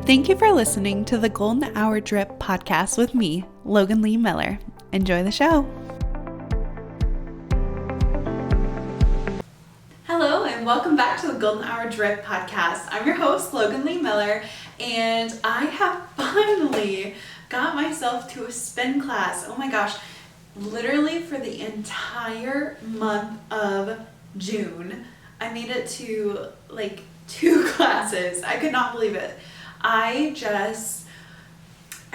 Thank you for listening to the Golden Hour Drip podcast with me, Logan Lee Miller. Enjoy the show. Hello and welcome back to the Golden Hour Drip podcast. I'm your host, Logan Lee Miller, and I have finally got myself to a spin class. Oh my gosh, literally for the entire month of June, I made it to like 2 classes. I could not believe it. I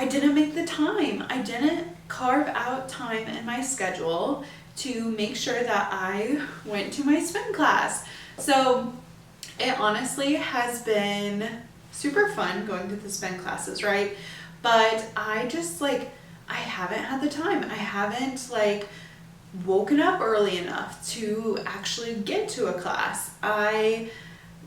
didn't make the time. I didn't carve out time in my schedule to make sure that I went to my spin class. So it honestly has been super fun going to the spin classes, right? But I haven't had the time. I haven't woken up early enough to actually get to a class.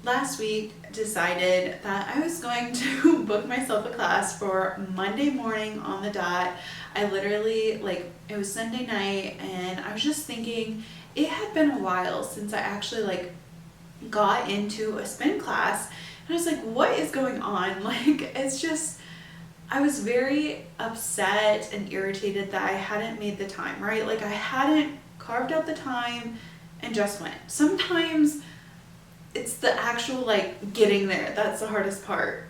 Last week decided that I was going to book myself a class for Monday morning on the dot. I literally, it was Sunday night, and I was just thinking it had been a while since I actually got into a spin class, and I was like, what is going on? I was very upset and irritated that I hadn't made the time, right? I hadn't carved out the time and just went. Sometimes it's the actual getting there that's the hardest part,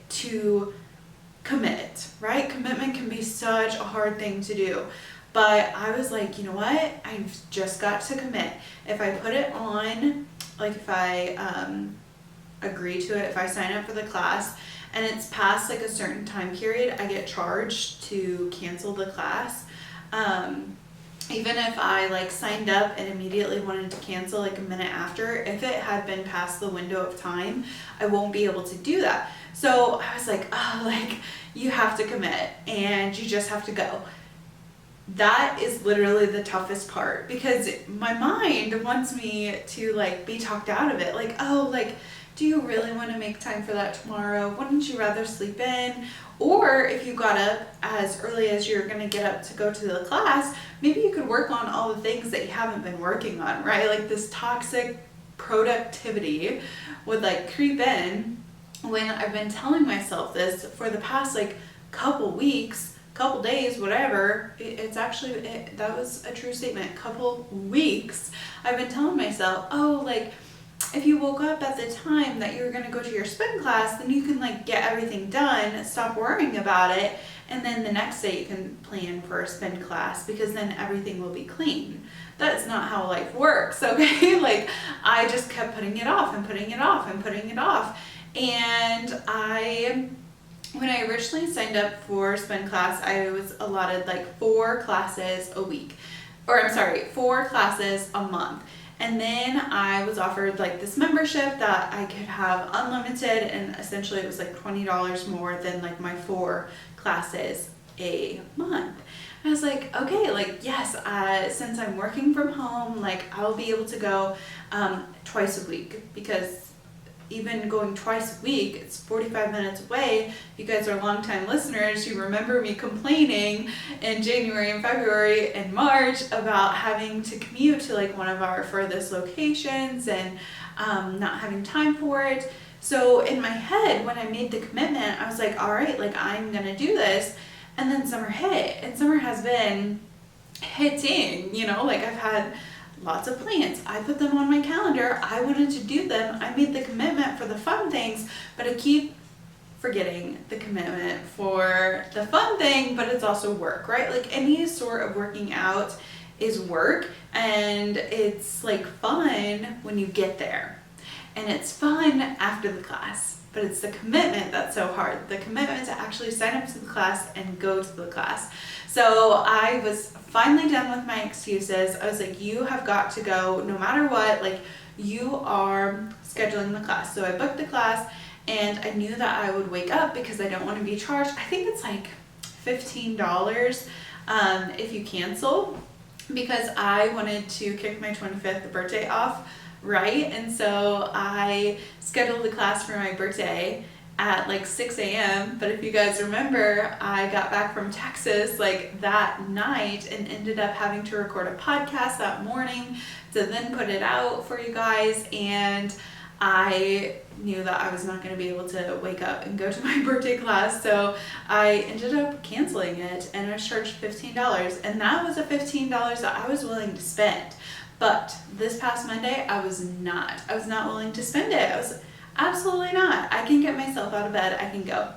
to commit, right? Commitment can be such a hard thing to do, but I was like, you know what, I've just got to commit. If I put it on, if I agree to it, if I sign up for the class and it's past a certain time period, I get charged to cancel the class. Even if I signed up and immediately wanted to cancel a minute after, if it had been past the window of time, I won't be able to do that. So I was like, you have to commit and you just have to go. That is literally the toughest part, because my mind wants me to be talked out of it. Do you really want to make time for that tomorrow? Wouldn't you rather sleep in? Or if you got up as early as you're going to get up to go to the class, maybe you could work on all the things that you haven't been working on, right? This toxic productivity would creep in when I've been telling myself this for the past couple weeks, couple days, whatever. That was a true statement. Couple weeks I've been telling myself, if you woke up at the time that you were going to go to your spin class, then you can get everything done, stop worrying about it, and then the next day you can plan for a spin class, because then everything will be clean. That's not how life works, okay? I just kept putting it off and putting it off and putting it off. And when I originally signed up for spin class, I was allotted 4 classes a week. 4 classes a month. And then I was offered this membership that I could have unlimited, and essentially it was $20 more than my 4 classes a month. And I was like, okay, yes, since I'm working from home, I'll be able to go twice a week, because even going twice a week, it's 45 minutes away. You guys are longtime listeners. You remember me complaining in January and February and March about having to commute to one of our furthest locations and not having time for it. So in my head, when I made the commitment, I was like, all right, I'm gonna do this. And then summer hit, and summer has been hitting, I've had lots of plans. I put them on my calendar. I wanted to do them. I made the commitment for the fun things, but I keep forgetting the commitment for the fun thing, but it's also work, right? Any sort of working out is work, and it's fun when you get there, and it's fun after the class, but it's the commitment that's so hard. The commitment to actually sign up to the class and go to the class. So I was finally done with my excuses. I was like, you have got to go no matter what. You are scheduling the class. So I booked the class, and I knew that I would wake up because I don't want to be charged. I think it's $15 if you cancel, because I wanted to kick my 25th birthday off, right? And so I scheduled the class for my birthday at 6 a.m. But if you guys remember, I got back from Texas that night and ended up having to record a podcast that morning to then put it out for you guys. And I knew that I was not going to be able to wake up and go to my birthday class, so I ended up canceling it, and I was charged $15, and that was a $15 that I was willing to spend. But this past Monday, I was not willing to spend it. I was absolutely not. I can get myself out of bed, I can go.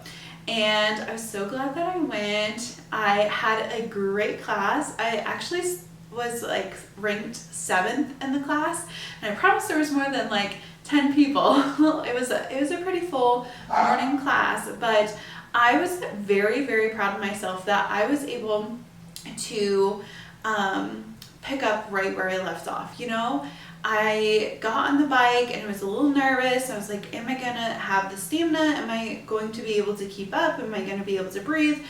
And I was so glad that I went. I had a great class. I actually was like ranked 7th in the class, and I promise there was more than like 10 people. It was a pretty full morning class, but I was very, very proud of myself that I was able to pick up right where I left off. You know, I got on the bike and I was a little nervous. I was like, am I gonna have the stamina? Am I going to be able to keep up? Am I gonna be able to breathe?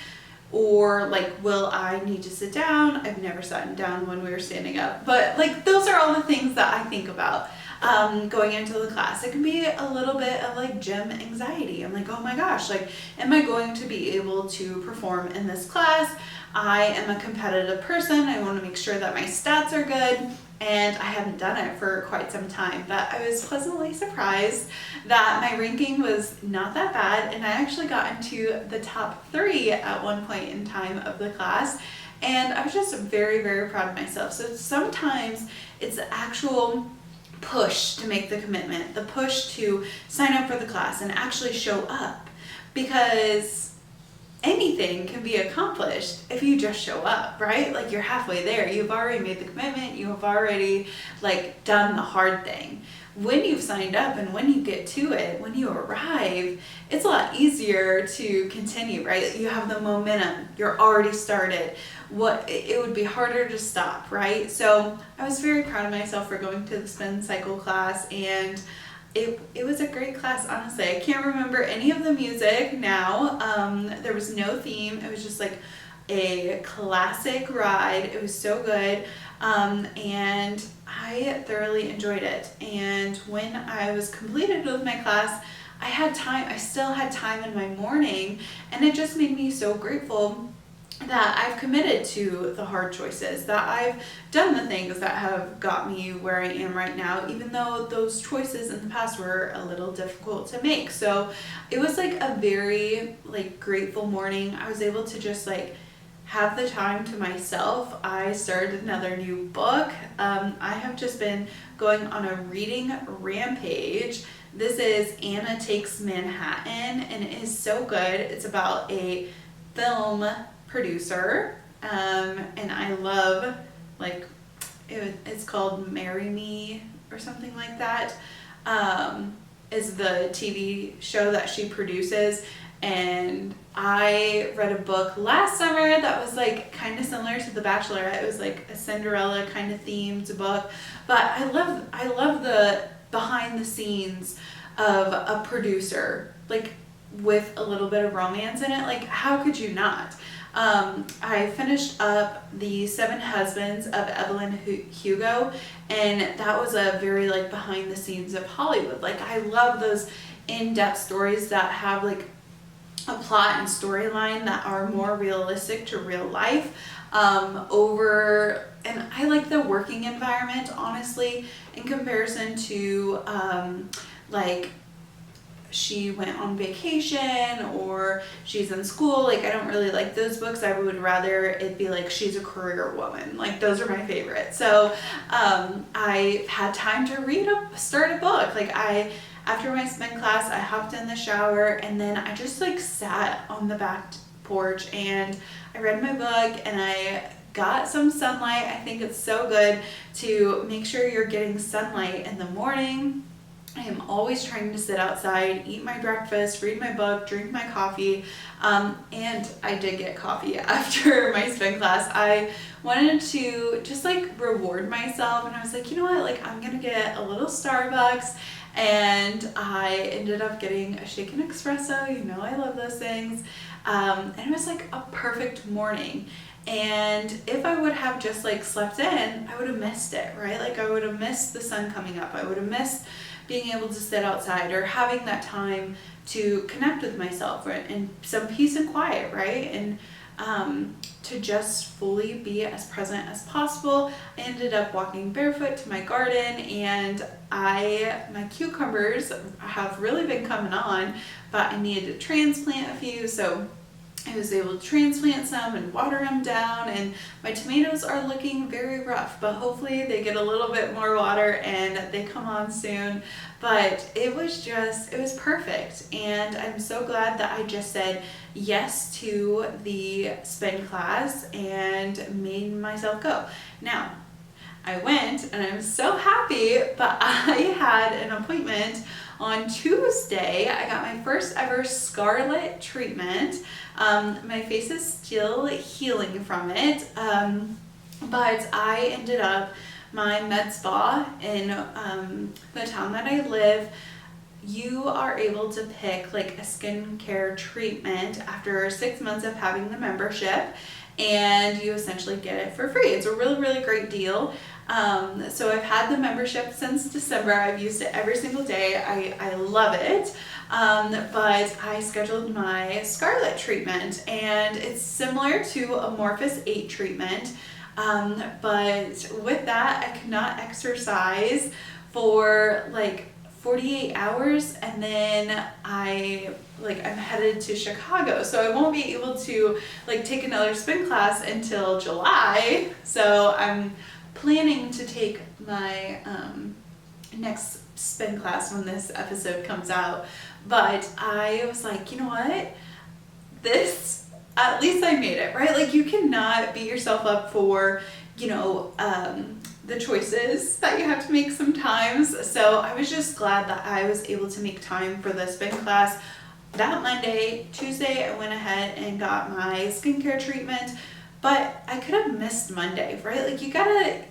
Or like, will I need to sit down? I've never sat down when we were standing up, but like, those are all the things that I think about going into the class. It can be a little bit of like gym anxiety. I'm like, oh my gosh, like, am I going to be able to perform in this class? I am a competitive person. I want to make sure that my stats are good, and I haven't done it for quite some time, but I was pleasantly surprised that my ranking was not that bad, and I actually got into the top 3 at one point in time of the class, and I was just very, very proud of myself. So sometimes it's the actual push to make the commitment, the push to sign up for the class and actually show up, because anything can be accomplished if you just show up, right? Like, you're halfway there. You've already made the commitment. You have already like done the hard thing. When you've signed up and when you get to it, when you arrive, it's a lot easier to continue, right? You have the momentum. You're already started. It would be harder to stop, right? So I was very proud of myself for going to the spin cycle class, and it was a great class, honestly. I can't remember any of the music now. There was no theme. It was just like a classic ride. It was so good. And I thoroughly enjoyed it. And when I was completed with my class, I still had time in my morning, and it just made me so grateful that I've committed to the hard choices, that I've done the things that have got me where I am right now, even though those choices in the past were a little difficult to make. So it was like a very like grateful morning. I was able to just like have the time to myself. I started another new book. I have just been going on a reading rampage. This is Anna Takes Manhattan, and it is so good. It's about a film producer, and I love, like, it's called Marry Me or something like that, is the TV show that she produces. And I read a book last summer that was like kind of similar to The Bachelorette. It was like a Cinderella kind of themed book, but I love the behind the scenes of a producer, like with a little bit of romance in it. Like, how could you not? I finished up The 7 Husbands of Evelyn Hugo, and that was a very like behind the scenes of Hollywood. Like, I love those in-depth stories that have like a plot and storyline that are more realistic to real life. And I like the working environment, honestly, in comparison to like she went on vacation or she's in school. Like, I don't really like those books. I would rather it be like she's a career woman. Like, those are my favorite. So I had time to start a book. Like, after my spin class, I hopped in the shower, and then I just like sat on the back porch and I read my book and I got some sunlight. I think it's so good to make sure you're getting sunlight in the morning. I am always trying to sit outside, eat my breakfast, read my book, drink my coffee, and I did get coffee after my spin class. I wanted to just like reward myself, and I was like, you know what, like, I'm gonna get a little Starbucks, and I ended up getting a shaken espresso. You know, I love those things, and it was like a perfect morning. And if I would have just like slept in, I would have missed it, right? Like, I would have missed the sun coming up. I would have missed being able to sit outside or having that time to connect with myself, right? And some peace and quiet, right? And to just fully be as present as possible. I ended up walking barefoot to my garden, and my cucumbers have really been coming on, but I needed to transplant a few, so I was able to transplant some and water them down, and my tomatoes are looking very rough, but hopefully they get a little bit more water and they come on soon. But it was perfect, and I'm so glad that I just said yes to the spin class and made myself go. Now, I went and I'm so happy, but I had an appointment on Tuesday. I got my first ever Scarlet treatment. My face is still healing from it, but I ended up, my med spa in the town that I live, you are able to pick like a skincare treatment after 6 months of having the membership, and you essentially get it for free. It's a really, really great deal. So I've had the membership since December. I've used it every single day. I love it. But I scheduled my Scarlet treatment, and it's similar to a Morpheus 8 treatment. But with that, I could not exercise for like 48 hours, and then I'm headed to Chicago, so I won't be able to like take another spin class until July. So I'm planning to take my next spin class when this episode comes out. But I was like, you know what? This, at least I made it, right? Like, you cannot beat yourself up for, the choices that you have to make sometimes. So I was just glad that I was able to make time for the spin class that Monday. Tuesday, I went ahead and got my skincare treatment, but I could have missed Monday, right? Like, you gotta,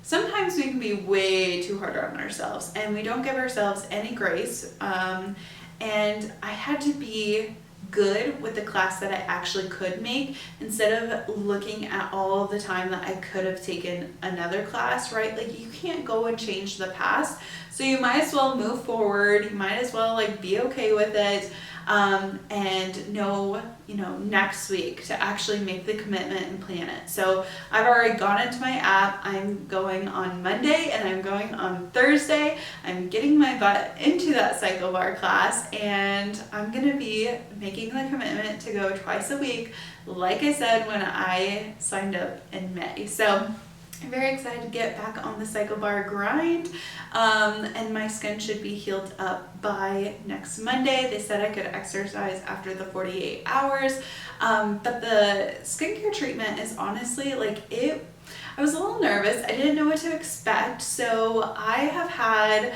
sometimes we can be way too hard on ourselves, and we don't give ourselves any grace. And I had to be good with the class that I actually could make, instead of looking at all the time that I could have taken another class, right? Like, you can't go and change the past, so you might as well move forward. You might as well like be okay with it, and know, next week to actually make the commitment and plan it. So I've already gone into my app. I'm going on Monday and I'm going on Thursday. I'm getting my butt into that cycle bar class, and I'm gonna be making the commitment to go twice a week, like I said when I signed up in May. So I'm very excited to get back on the cycle bar grind, and my skin should be healed up by next Monday. They said I could exercise after the 48 hours, but the skincare treatment is honestly I was a little nervous. I didn't know what to expect. So I have had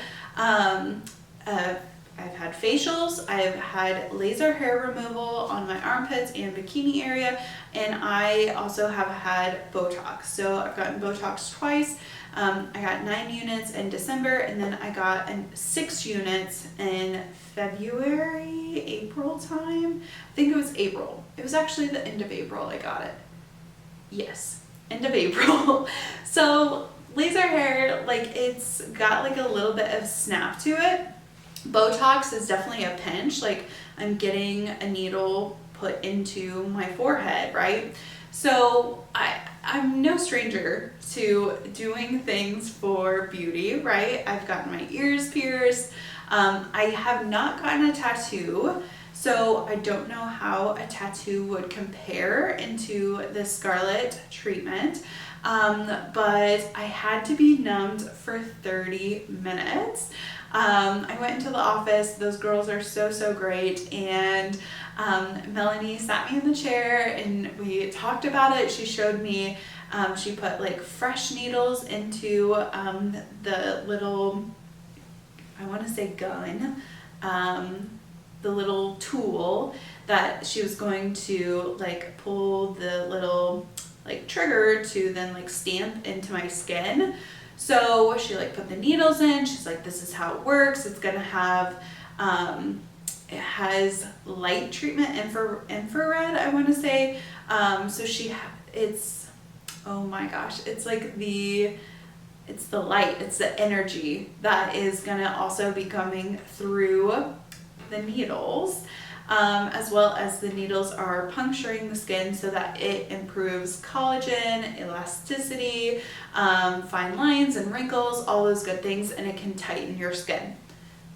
I've had facials, I've had laser hair removal on my armpits and bikini area, and I also have had Botox. So I've gotten Botox twice. I got 9 units in December, and then I got 6 units in April time. I think it was April. It was actually the end of April I got it. Yes, end of April. So laser hair, it's got a little bit of snap to it. Botox is definitely a pinch, I'm getting a needle put into my forehead, right? So I'm no stranger to doing things for beauty, right? I've gotten my ears pierced. I have not gotten a tattoo, so I don't know how a tattoo would compare into the Scarlet treatment. But I had to be numbed for 30 minutes. I went into the office. Those girls are so great, and Melanie sat me in the chair and we talked about it. She showed me, she put fresh needles into the little, I want to say gun, the little tool that she was going to pull the little trigger to then stamp into my skin. So she put the needles in. She's like, this is how it works. It's gonna have, it has light treatment, infrared, I want to say. So it's, oh my gosh, it's it's the light, it's the energy that is gonna also be coming through the needles. as well as the needles are puncturing the skin so that it improves collagen, elasticity, fine lines and wrinkles, all those good things, and it can tighten your skin.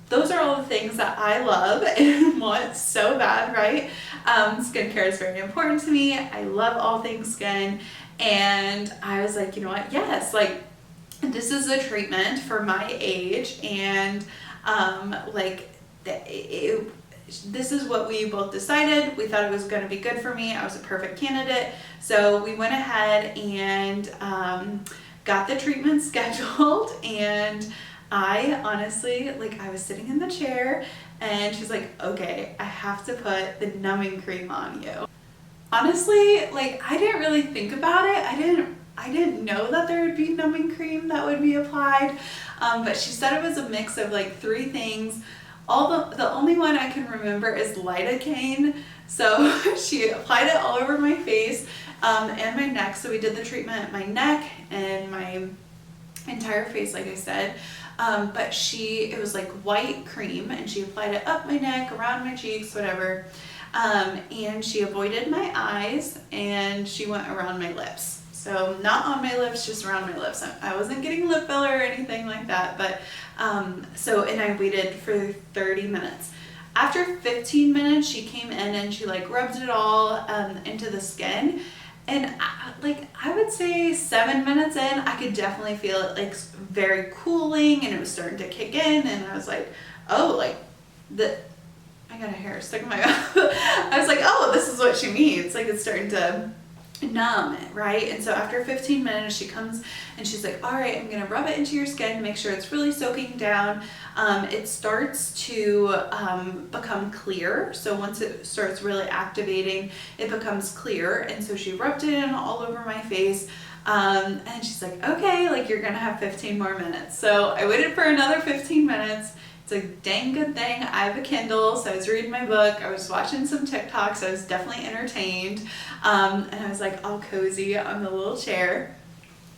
Those are all the things that I love and want so bad, right? Skincare is very important to me. I love all things skin. And I was like, you know what? Yes, like this is a treatment for my age. And this is what we both decided. We thought it was going to be good for me. I was a perfect candidate. So we went ahead and got the treatment scheduled, and I honestly, like, I was sitting in the chair and she's like, okay, I have to put the numbing cream on you. Honestly, like, I didn't really think about it. I didn't know that there would be numbing cream that would be applied. But she said it was a mix of like 3 things. The only one I can remember is lidocaine. So she applied it all over my face and my neck. So we did the treatment at my neck and my entire face, like I said. But it was like white cream, and she applied it up my neck, around my cheeks, whatever. And she avoided my eyes, and she went around my lips. So not on my lips, just around my lips. I wasn't getting lip filler or anything like that, but and I waited for 30 minutes. After 15 minutes, she came in and she like rubbed it all into the skin. And I would say 7 minutes in, I could definitely feel it like very cooling, and it was starting to kick in, and I was like, oh, like I got a hair stuck in my mouth. I was like, oh, this is what she means. Like, it's starting to numb it, right? And so after 15 minutes, she comes and she's like, all right, I'm gonna rub it into your skin, make sure it's really soaking down. It starts to become clear. So once it starts really activating, it becomes clear. And so she rubbed it in all over my face. And she's like, okay, like you're gonna have 15 more minutes. So I waited for another 15 minutes. It's a dang good thing I have a Kindle, so I was reading my book, I was watching some TikToks, I was definitely entertained, and I was like all cozy on the little chair.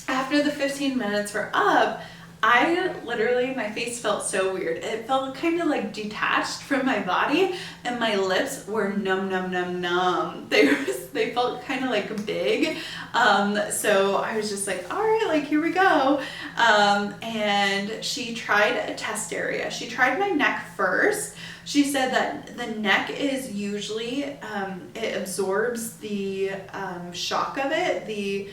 After the 15 minutes were up, my face felt so weird. It felt kind of like detached from my body, and my lips were numb. They felt kind of like big. So I was just like, all right, like here we go. And she tried a test area. She tried my neck first. She said that the neck is usually, it absorbs the shock of it, the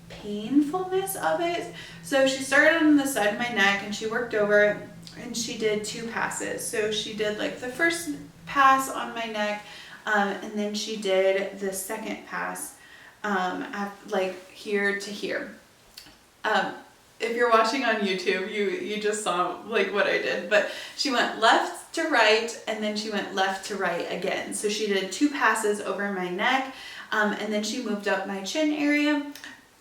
painfulness of it. So she started on the side of my neck and she worked over it, and she did 2 passes. So she did like the first pass on my neck, and then she did the second pass like here to here. If you're watching on YouTube, you just saw like what I did, but she went left to right, and then she went left to right again. So she did 2 passes over my neck, and then she moved up my chin area,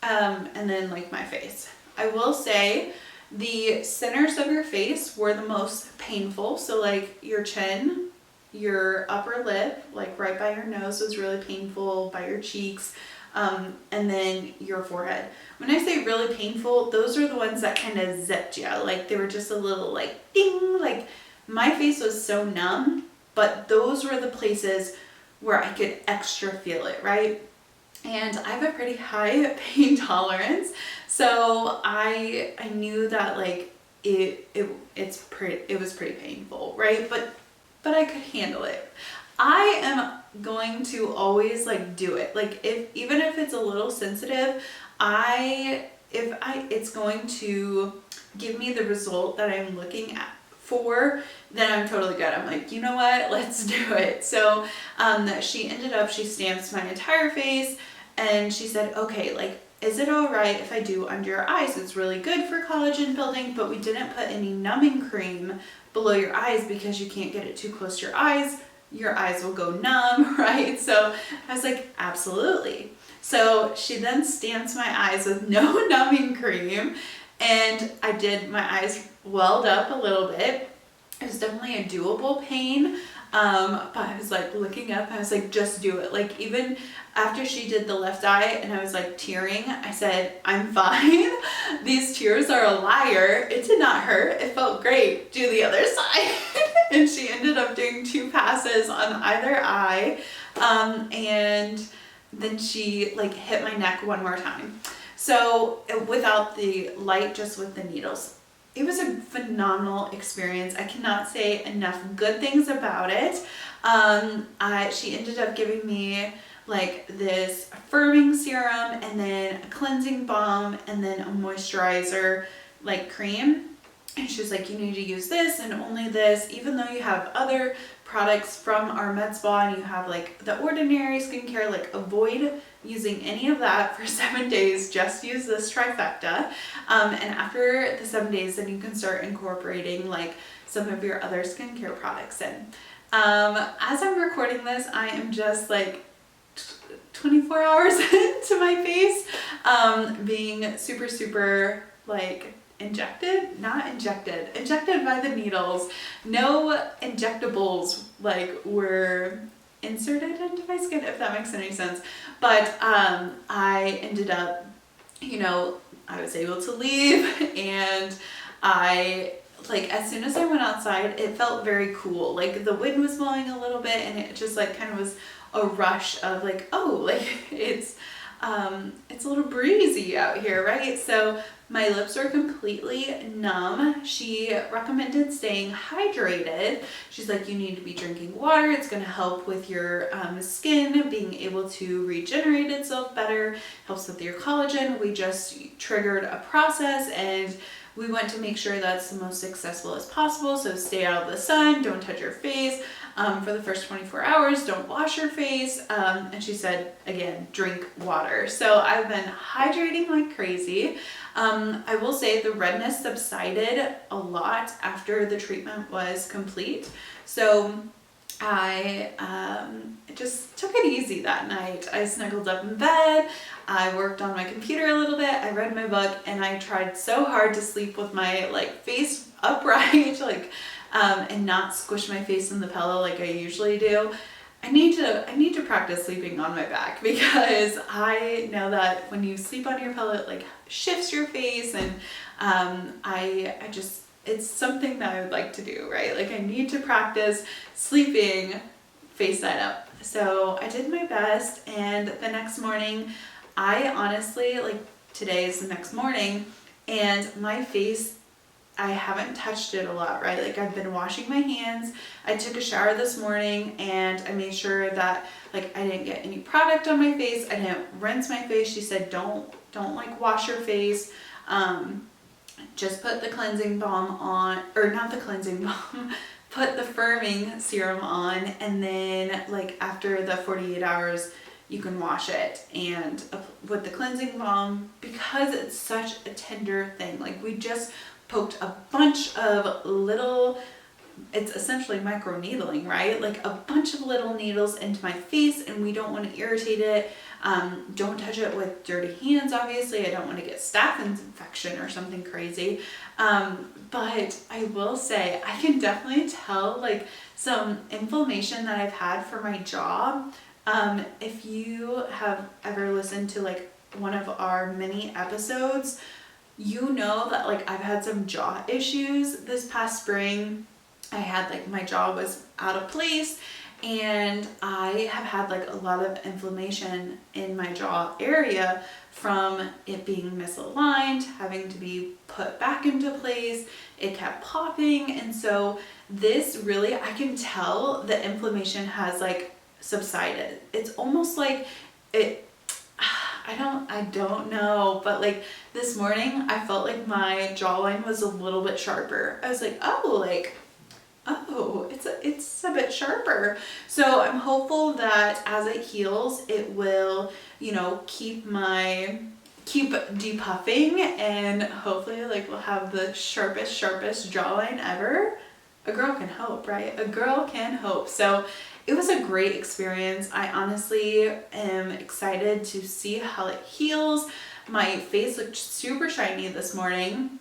and then like my face. I will say the centers of your face were the most painful. So like your chin, your upper lip, like right by your nose was really painful, by your cheeks, and then your forehead. When I say really painful, those are the ones that kind of zipped you. Like they were just a little like ding, like my face was so numb, but those were the places where I could extra feel it, right? And I have a pretty high pain tolerance, so I knew that like it was pretty painful, right? But I could handle it. I am going to always like do it. Like even if it's a little sensitive, it's going to give me the result that I'm looking for, then I'm totally good. I'm like, you know what, let's do it. So she stamps my entire face, and she said, okay, like, is it all right if I do under your eyes? It's really good for collagen building, but we didn't put any numbing cream below your eyes because you can't get it too close to your eyes. Your eyes will go numb, right? So I was like, absolutely. So she then stamps my eyes with no numbing cream, and my eyes welled up a little bit. It was definitely a doable pain. But I was like looking up, I was like, just do it. Like even after she did the left eye and I was like tearing, I said, I'm fine. These tears are a liar. It did not hurt. It felt great. Do the other side. and she ended up doing 2 passes on either eye. And then she like hit my neck one more time. So without the light, just with the needles. It was a phenomenal experience. I cannot say enough good things about it. She ended up giving me like this firming serum and then a cleansing balm and then a moisturizer like cream. And she was like, you need to use this and only this, even though you have other products from our med spa and you have like the ordinary skincare, like avoid using any of that for 7 days, just use this trifecta. And after the 7 days, then you can start incorporating like some of your other skincare products in. As I'm recording this, I am just like 24 hours into my face, being super like injected by the needles. No injectables like were inserted into my skin, if that makes any sense. But I ended up, I was able to leave, and like as soon as I went outside, it felt very cool. Like the wind was blowing a little bit, and it just like kind of was a rush of like, oh, like it's a little breezy out here, right? So my lips are completely numb. She recommended staying hydrated. She's like, you need to be drinking water. It's going to help with your skin being able to regenerate itself better, helps with your collagen. We just triggered a process, and we want to make sure that's the most successful as possible. So stay out of the sun, don't touch your face. For the first 24 hours, don't wash your face. And she said, again, drink water. So I've been hydrating like crazy. I will say the redness subsided a lot after the treatment was complete. So I just took it easy that night. I snuggled up in bed. I worked on my computer a little bit. I read my book, and I tried so hard to sleep with my like face upright, like, and not squish my face in the pillow like I usually do. I need to practice sleeping on my back, because I know that when you sleep on your pillow, it like shifts your face, and it's something that I would like to do, right? Like I need to practice sleeping face side up. So I did my best, and the next morning, I honestly, like today is the next morning, and my face, I haven't touched it a lot, right? Like I've been washing my hands. I took a shower this morning, and I made sure that like I didn't get any product on my face. I didn't rinse my face. She said, don't like wash your face. Just put the cleansing balm on, or not the cleansing balm, put the firming serum on, and then like after the 48 hours, you can wash it. And with the cleansing balm, because it's such a tender thing, like we just poked a bunch of little, it's essentially micro needling, right? Like a bunch of little needles into my face, and we don't want to irritate it. Don't touch it with dirty hands, obviously. I don't want to get staph infection or something crazy. But I will say, I can definitely tell like some inflammation that I've had for my jaw. If you have ever listened to like one of our mini episodes, you know that like I've had some jaw issues this past spring. I had like my jaw was out of place, and I have had like a lot of inflammation in my jaw area from it being misaligned, having to be put back into place. It kept popping, and so this really, I can tell the inflammation has like subsided. It's almost like it, I don't know, but like this morning I felt like my jawline was a little bit sharper. I was like, oh, it's a bit sharper. So I'm hopeful that as it heals, it will, keep depuffing, and hopefully like we'll have the sharpest jawline ever. A girl can hope, right? A girl can hope. So it was a great experience. I honestly am excited to see how it heals. My face looked super shiny this morning,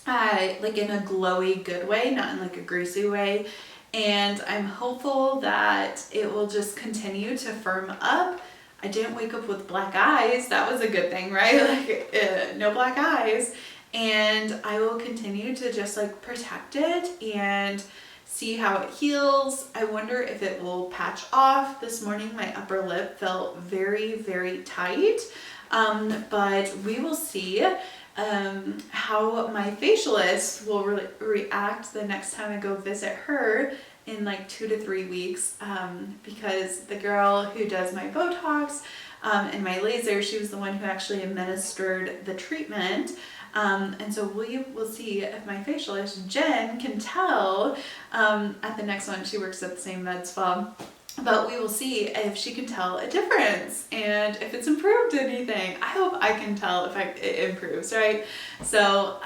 like in a glowy good way, not in like a greasy way. And I'm hopeful that it will just continue to firm up. I didn't wake up with black eyes. That was a good thing, right? Like no black eyes. And I will continue to just like protect it and see how it heals. I wonder if it will patch off. This morning my upper lip felt very, very tight, but we will see how my facialist will react the next time I go visit her in like 2 to 3 weeks, because the girl who does my Botox and my laser, she was the one who actually administered the treatment. And so we will see if my facialist, Jen, can tell at the next one. She works at the same med spa. But we will see if she can tell a difference and if it's improved anything. I hope I can tell if it improves, right? So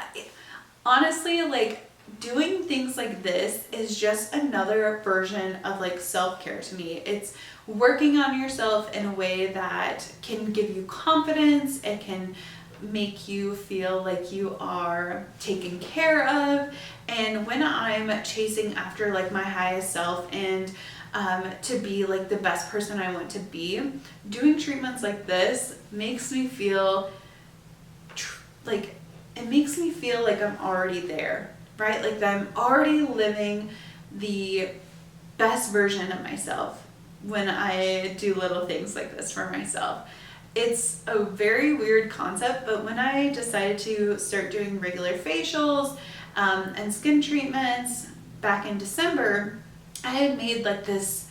honestly, like, doing things like this is just another version of like self-care to me. It's working on yourself in a way that can give you confidence. It can make you feel like you are taken care of. And when I'm chasing after like my highest self and to be like the best person I want to be, doing treatments like this makes me feel like I'm already there, right? Like that I'm already living the best version of myself when I do little things like this for myself. It's a very weird concept, but when I decided to start doing regular facials and skin treatments back in December, I had made like this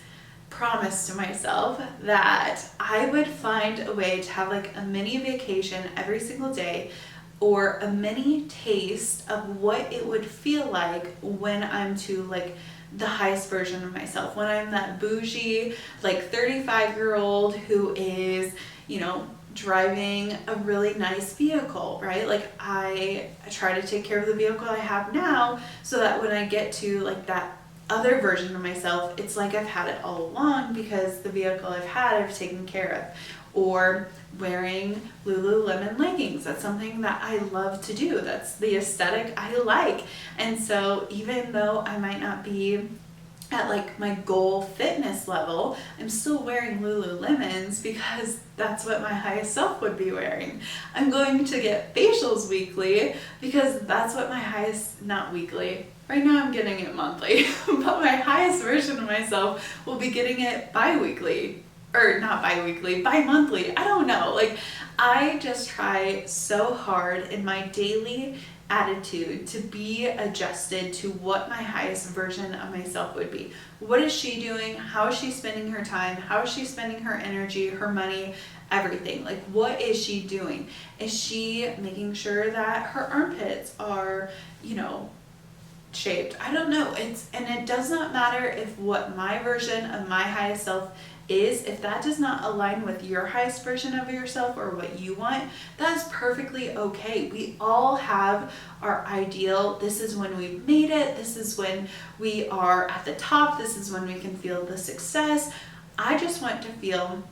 promise to myself that I would find a way to have like a mini vacation every single day, or a mini taste of what it would feel like when I'm to like the highest version of myself, when I'm that bougie like 35-year-old who is, you know, driving a really nice vehicle, right? Like I try to take care of the vehicle I have now so that when I get to like that other version of myself, it's like I've had it all along because the vehicle I've had I've taken care of. Or wearing Lululemon leggings. That's something that I love to do. That's the aesthetic I like. And so even though I might not be at like my goal fitness level, I'm still wearing Lululemons because that's what my highest self would be wearing. I'm going to get facials weekly because that's what my highest, not weekly, right now I'm getting it monthly, but my highest version of myself will be getting it bi-weekly. Or not bi-weekly, bi-monthly, I don't know. Like, I just try so hard in my daily attitude to be adjusted to what my highest version of myself would be. What is she doing? How is she spending her time? How is she spending her energy, her money, everything? Like, what is she doing? Is she making sure that her armpits are, you know, shaped? I don't know. And it does not matter if what my version of my highest self is, if that does not align with your highest version of yourself or what you want, that's perfectly okay. We all have our ideal. This is when we've made it. This is when we are at the top. This is when we can feel the success. I just want to feel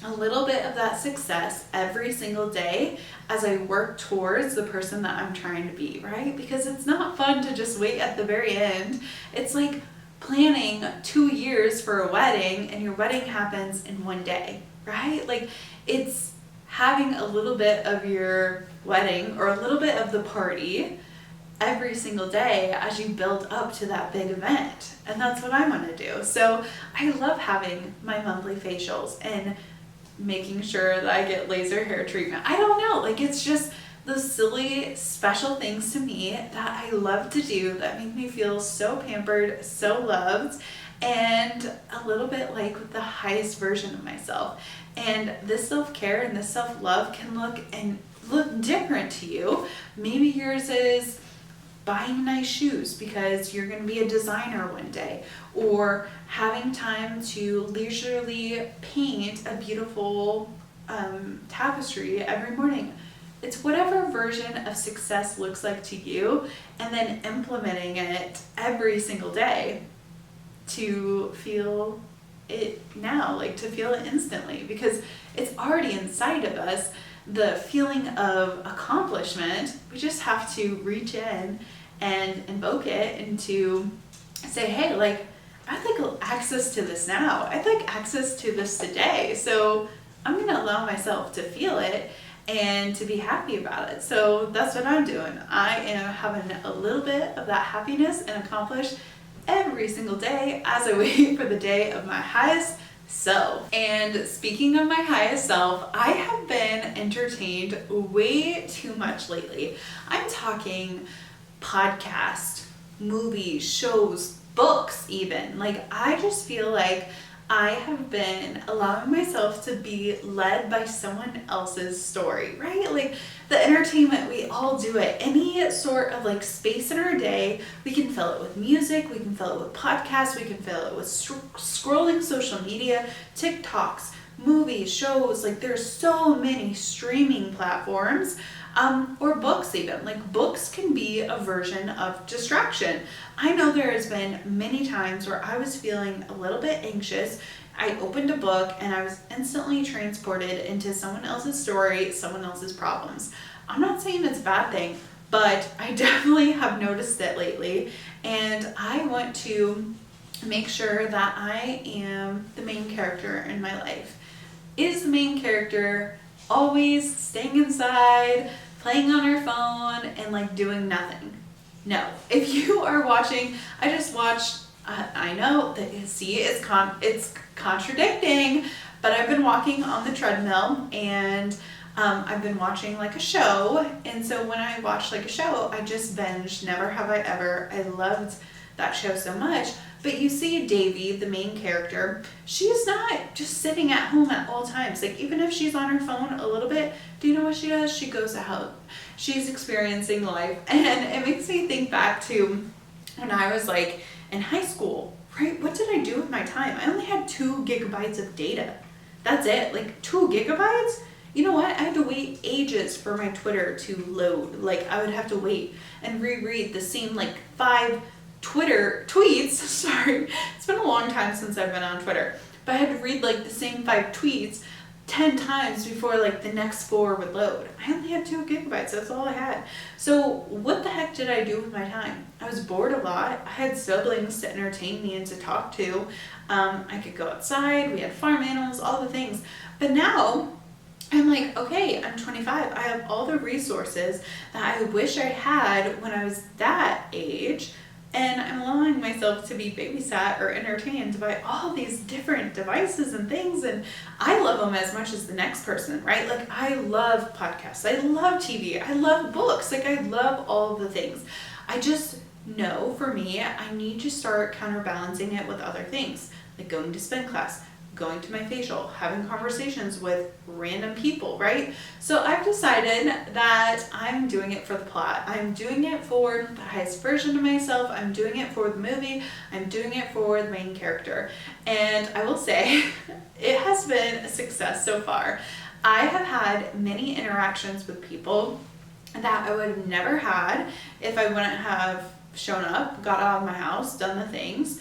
a little bit of that success every single day as I work towards the person that I'm trying to be, right? Because it's not fun to just wait at the very end. It's like planning 2 years for a wedding and your wedding happens in 1 day, right? Like, it's having a little bit of your wedding or a little bit of the party every single day as you build up to that big event. And that's what I want to do. So I love having my monthly facials and making sure that I get laser hair treatment. I don't know, like, it's just those silly special things to me that I love to do that make me feel so pampered, so loved, and a little bit like the highest version of myself. And this self-care and this self-love can look different to you. Maybe yours is buying nice shoes because you're going to be a designer one day, or having time to leisurely paint a beautiful tapestry every morning. It's whatever version of success looks like to you, and then implementing it every single day to feel it now, like to feel it instantly, because it's already inside of us, the feeling of accomplishment. We just have to reach in and invoke it and to say, hey, like, I'd like access to this now. I'd like access to this today. So I'm going to allow myself to feel it and to be happy about it. So that's what I'm doing. I am having a little bit of that happiness and accomplish every every single day as I wait for the day of my highest self. And speaking of my highest self, I have been entertained way too much lately. I'm talking podcasts, movies, shows, books even. Like, I just feel like I have been allowing myself to be led by someone else's story, right? Like, the entertainment, we all do it. Any sort of like space in our day, we can fill it with music, we can fill it with podcasts, we can fill it with scrolling social media, TikToks, movies, shows. Like, there's so many streaming platforms, or books even. Like, books can be a version of distraction. I know there has been many times where I was feeling a little bit anxious. I opened a book and I was instantly transported into someone else's story, someone else's problems. I'm not saying it's a bad thing, but I definitely have noticed it lately, and I want to make sure that I am the main character in my life. Is the main character always staying inside, playing on her phone, and like doing nothing? No. If you are watching, I just watched, I know that, see, it's contradicting, but I've been walking on the treadmill, and I've been watching like a show, and so when I watch like a show, I just binged Never Have I Ever. I loved that show so much. But you see Davy, the main character, she's not just sitting at home at all times. Like, even if she's on her phone a little bit, do you know what she does? She goes out. She's experiencing life. And it makes me think back to when I was like in high school, right? What did I do with my time? I only had 2 gigabytes of data. That's it. Like, 2 gigabytes? You know what? I had to wait ages for my Twitter to load. Like, I would have to wait and reread the same like 5 Twitter tweets. Sorry, it's been a long time since I've been on Twitter, but I had to read like the same 5 tweets 10 times before like the next 4 would load. I only had 2 gigabytes. That's all I had. So what the heck did I do with my time? I was bored a lot. I had siblings to entertain me and to talk to. I could go outside. We had farm animals, all the things. But now I'm like, okay, I'm 25. I have all the resources that I wish I had when I was that age. And I'm allowing myself to be babysat or entertained by all these different devices and things. And I love them as much as the next person, right? Like, I love podcasts. I love TV. I love books. Like, I love all of the things. I just know for me, I need to start counterbalancing it with other things, like going to spin class, going to my facial, having conversations with random people, right? So I've decided that I'm doing it for the plot. I'm doing it for the highest version of myself. I'm doing it for the movie. I'm doing it for the main character. And I will say, it has been a success so far. I have had many interactions with people that I would have never had if I wouldn't have shown up, got out of my house, done the things.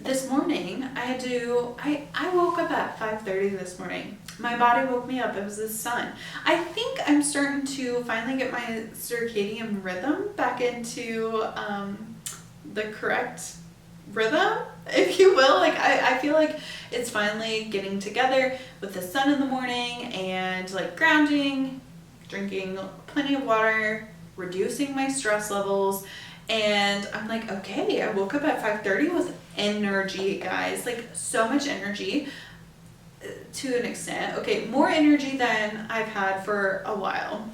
This morning I woke up at 5:30 this morning. My body woke me up. It was the sun. I think I'm starting to finally get my circadian rhythm back into the correct rhythm, if you will. Like, I feel like it's finally getting together with the sun in the morning and like grounding, drinking plenty of water, reducing my stress levels. And I'm like, okay, I woke up at 5:30 with energy, guys. Like, so much energy to an extent. Okay, more energy than I've had for a while.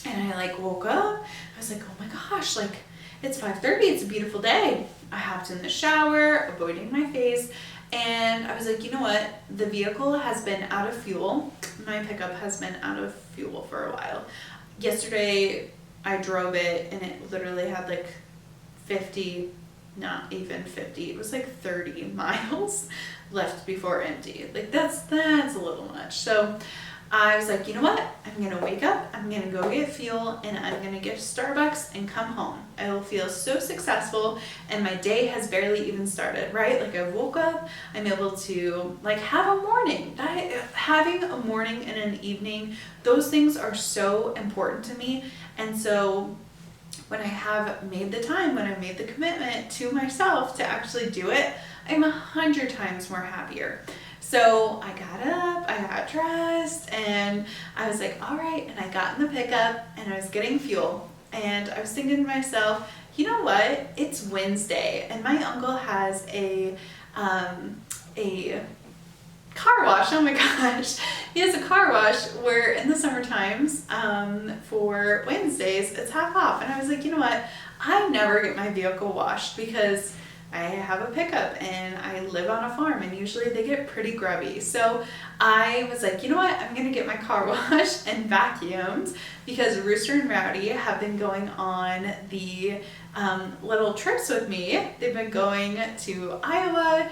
And I like woke up. I was like, oh my gosh, like, it's 5:30. It's a beautiful day. I hopped in the shower, avoiding my face. And I was like, you know what? The vehicle has been out of fuel. My pickup has been out of fuel for a while. Yesterday, I drove it and it literally had like 50, not even 50, it was like 30 miles left before empty. Like, that's a little much. So I was like, you know what? I'm going to wake up, I'm going to go get fuel, and I'm going to get Starbucks and come home. I will feel so successful, and my day has barely even started, right? Like, I woke up, I'm able to like have a morning. Having a morning and an evening, those things are so important to me. And so when I have made the time, when I made the commitment to myself to actually do it, I'm 100 times more happier. So I got up, I got dressed, and I was like, all right, and I got in the pickup and I was getting fuel. And I was thinking to myself, you know what? It's Wednesday and my uncle has a car wash. Oh my gosh. He has a car wash where in the summer times, for Wednesdays, it's half off. And I was like, you know what? I never get my vehicle washed because I have a pickup and I live on a farm and usually they get pretty grubby. So I was like, you know what? I'm gonna get my car washed and vacuumed because Rooster and Rowdy have been going on the little trips with me. They've been going to Iowa.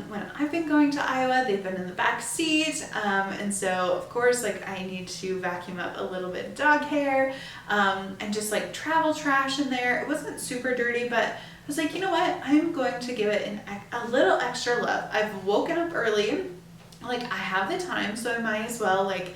When I've been going to Iowa, they've been in the back seat. And so of course, like I need to vacuum up a little bit of dog hair, and just like travel trash in there. It wasn't super dirty, but I was like, you know what? I'm going to give it a little extra love. I've woken up early, like I have the time, so I might as well like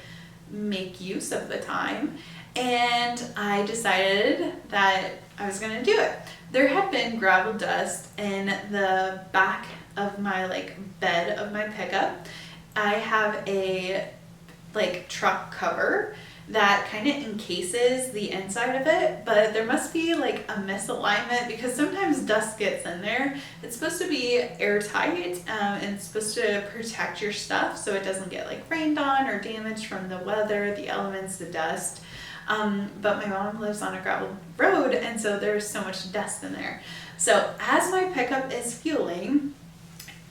make use of the time. And I decided that I was gonna do it. There had been gravel dust in the back of my like bed of my pickup. I have a like truck cover that kind of encases the inside of it, but there must be like a misalignment because sometimes dust gets in there. It's supposed to be airtight, and it's supposed to protect your stuff so it doesn't get like rained on or damaged from the weather, the elements, the dust. But my mom lives on a gravel road and so there's so much dust in there. So as my pickup is fueling,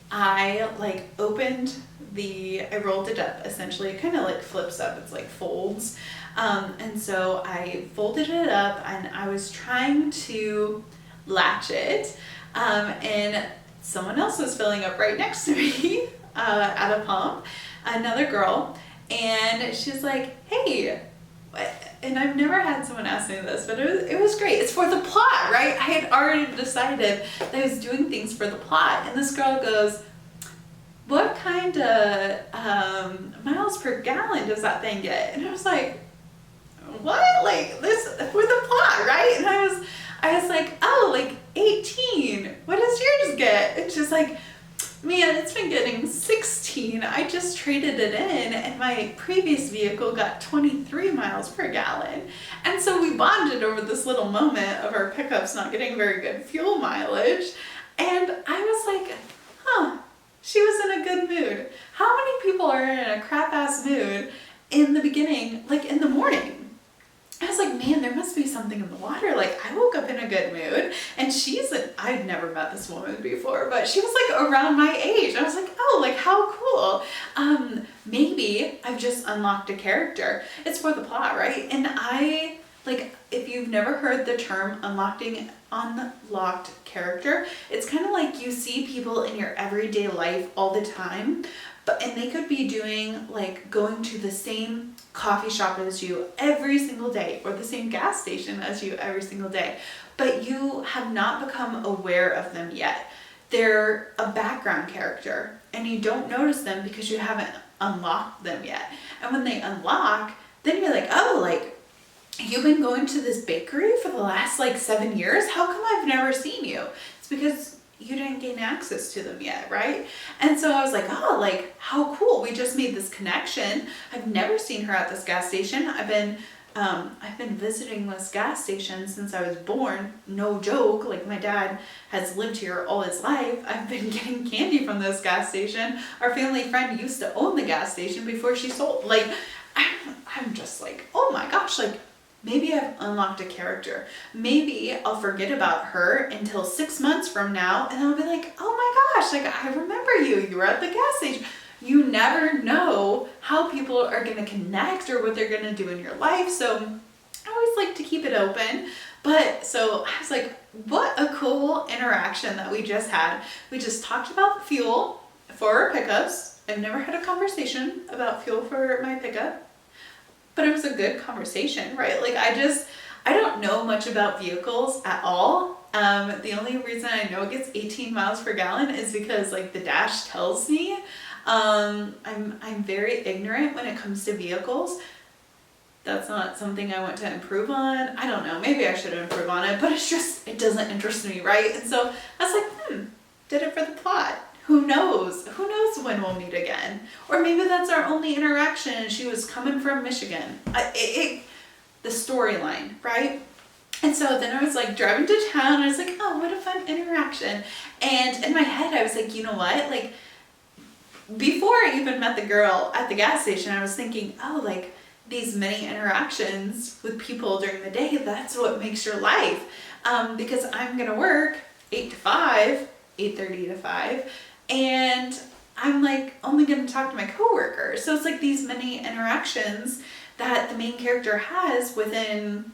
I like I rolled it up essentially. It kind of like flips up, it's like folds. And so I folded it up and I was trying to latch it. And someone else was filling up right next to me at a pump, another girl. And she's like, hey, and I've never had someone ask me this, but it was great. It's for the plot, right? I had already decided that I was doing things for the plot. And this girl goes, what kind of miles per gallon does that thing get? And I was like, what? Like this for the plot, right? And I was like, oh, like 18. What does yours get? And she's like, man, it's been getting 16. I just traded it in and my previous vehicle got 23 miles per gallon. And so we bonded over this little moment of our pickups not getting very good fuel mileage. And I was like, huh, she was in a good mood. How many people are in a crap ass mood in the beginning, like in the morning? I was like, man, there must be something in the water. Like I woke up in a good mood and I'd never met this woman before, but she was like around my age. I was like, oh, like how cool. Maybe I've just unlocked a character. It's for the plot, right? And if you've never heard the term unlocked character, it's kind of like you see people in your everyday life all the time, and they could be doing like going to the same coffee shop as you every single day or the same gas station as you every single day, but you have not become aware of them yet. They're a background character and you don't notice them because you haven't unlocked them yet. And when they unlock, then you're like, oh, like you've been going to this bakery for the last like 7 years? How come I've never seen you? It's because you didn't gain access to them yet, right? And so I was like, oh, like how cool. We just made this connection. I've never seen her at this gas station. I've been visiting this gas station since I was born. No joke. Like my dad has lived here all his life. I've been getting candy from this gas station. Our family friend used to own the gas station before she sold. Like, I'm just like, oh my gosh, like maybe I've unlocked a character. Maybe I'll forget about her until 6 months from now and I'll be like, oh my gosh, like I remember you. You were at the gas station. You never know how people are going to connect or what they're going to do in your life. So I always like to keep it open. But so I was like, what a cool interaction that we just had. We just talked about fuel for our pickups. I've never had a conversation about fuel for my pickup. But it was a good conversation, right? Like I don't know much about vehicles at all. The only reason I know it gets 18 miles per gallon is because like the dash tells me. I'm very ignorant when it comes to vehicles. That's not something I want to improve on. I don't know, maybe I should improve on it, but it doesn't interest me, right? And so I was like, did it for the plot. Who knows? Who knows when we'll meet again? Or maybe that's our only interaction and she was coming from Michigan. The storyline, right? And so then I was like driving to town, and I was like, oh, what a fun interaction. And in my head, I was like, you know what? Like, before I even met the girl at the gas station, I was thinking, oh, like, these many interactions with people during the day, that's what makes your life. Because I'm going to work 8 to 5, 8:30 to 5, and I'm like only going to talk to my coworkers. So it's like these many interactions that the main character has within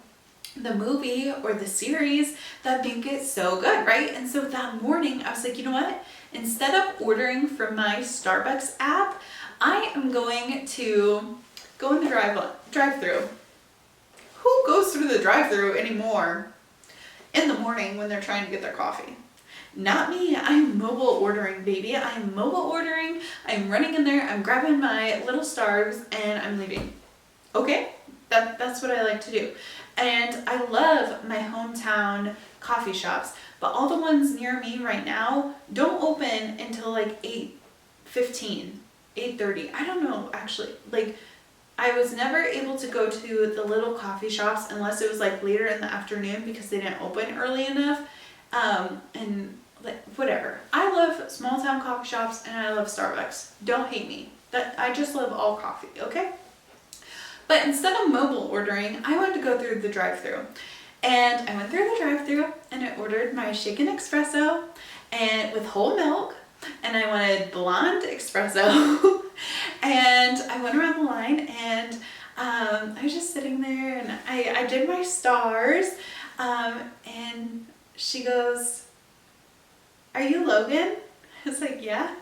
the movie or the series that make it so good, right? And so that morning I was like, you know what? Instead of ordering from my Starbucks app, I am going to go in the drive-through. Who goes through the drive-through anymore in the morning when they're trying to get their coffee? Not me. I'm mobile ordering, baby. I'm mobile ordering. I'm running in there. I'm grabbing my little stars and I'm leaving. Okay? That's what I like to do. And I love my hometown coffee shops, but all the ones near me right now don't open until like 8:15, 8:30. I don't know, actually. Like, I was never able to go to the little coffee shops unless it was like later in the afternoon because they didn't open early enough. And like, whatever. I love small town coffee shops and I love Starbucks. Don't hate me. I just love all coffee, okay? But instead of mobile ordering, I wanted to go through the drive-thru. And I went through the drive-thru and I ordered my shaken espresso and with whole milk, and I wanted blonde espresso. And I went around the line and I was just sitting there and I did my stars. And she goes, "Are you Logan?" I was like, "Yeah."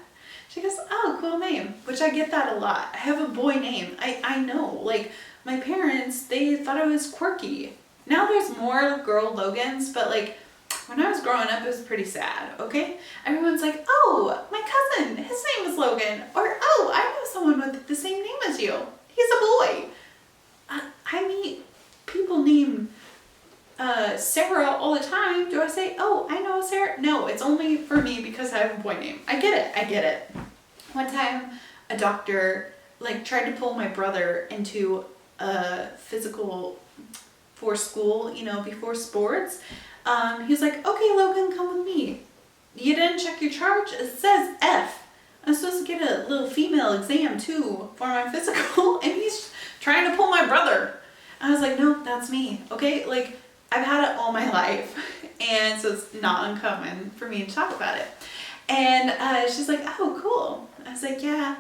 She goes, "Oh, cool name," which I get that a lot. I have a boy name. I know, like, my parents, they thought I was quirky. Now there's more girl Logans, but like, when I was growing up, it was pretty sad, okay? Everyone's like, "Oh, my cousin, his name is Logan," or, "Oh, I know someone with the same name as you. He's a boy." I meet people named Sarah all the time. Do I say, "Oh, I know Sarah"? No, it's only for me because I have a boy name. I get it. One time, a doctor like tried to pull my brother into a physical for school, you know, before sports. He was like, "Okay, Logan, come with me. You didn't check your charge? It says F. I'm supposed to get a little female exam too for my physical," and he's trying to pull my brother. I was like, "No, that's me, okay?" Like, I've had it all my life, and so it's not uncommon for me to talk about it. And she's like, "Oh, cool." I was like, "Yeah."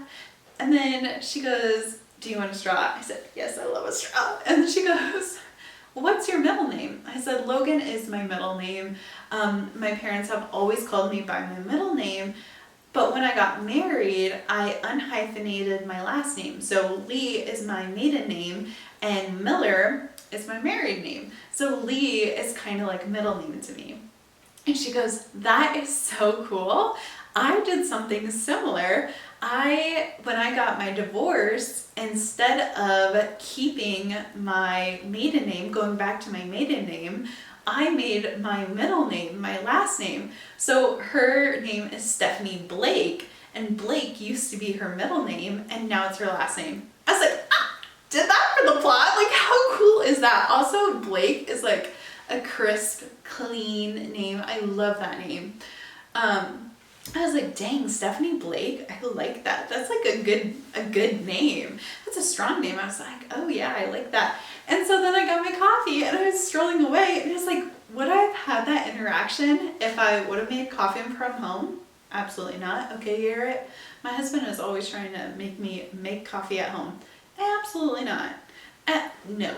And then she goes, "Do you want a straw?" I said, "Yes, I love a straw." And then she goes, "What's your middle name?" I said, "Logan is my middle name. My parents have always called me by my middle name, but when I got married, I unhyphenated my last name. So Lee is my maiden name, and Miller is my married name. So Lee is kind of like middle name to me." And she goes, "That is so cool. I did something similar. When I got my divorce, instead of keeping my maiden name, going back to my maiden name, I made my middle name my last name. So her name is Stephanie Blake, and Blake used to be her middle name, and now it's her last name." I was like, did that for the plot? Like, how cool is that? Also, Blake is like a crisp, clean name. I love that name. I was like, dang, Stephanie Blake, I like that. That's like a good name. That's a strong name. I was like, oh yeah, I like that. And so then I got my coffee and I was strolling away and I was like, would I have had that interaction if I would have made coffee from home? Absolutely not. Okay, Garrett. My husband is always trying to make me make coffee at home. Absolutely not. No.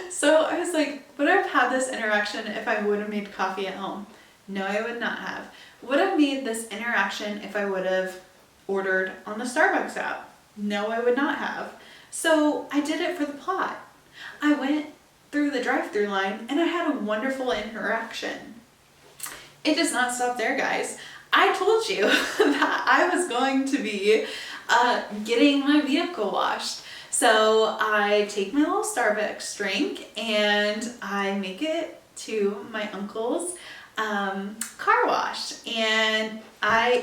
So I was like, would I have had this interaction if I would have made coffee at home? No, I would not have. Would I have made this interaction if I would have ordered on the Starbucks app? No, I would not have. So I did it for the plot. I went through the drive-thru line and I had a wonderful interaction. It does not stop there, guys. I told you that I was going to be getting my vehicle washed. So I take my little Starbucks drink and I make it to my uncle's car wash, and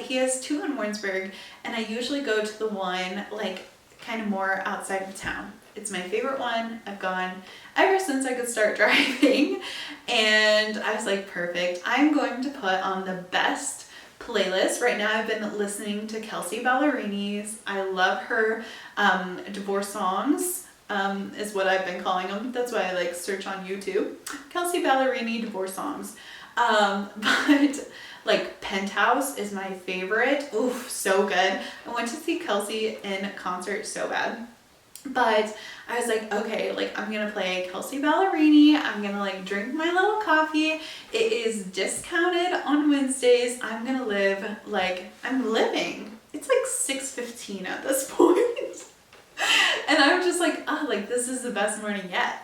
he has two in Warrensburg, and I usually go to the one like kind of more outside of town. It's my favorite one. I've gone ever since I could start driving, and I was like, perfect. I'm going to put on the best playlist. Right now I've been listening to Kelsea Ballerini's. I love her divorce songs, is what I've been calling them. That's why I like search on YouTube. Kelsea Ballerini divorce songs. But like Penthouse is my favorite. Oof, so good. I went to see Kelsea in concert so bad. But I was like, okay, like I'm gonna play Kelsea Ballerini. I'm gonna like drink my little coffee. It is discounted on Wednesdays. I'm gonna live like I'm living. It's like 6:15 at this point. And I'm just like, oh, like this is the best morning yet.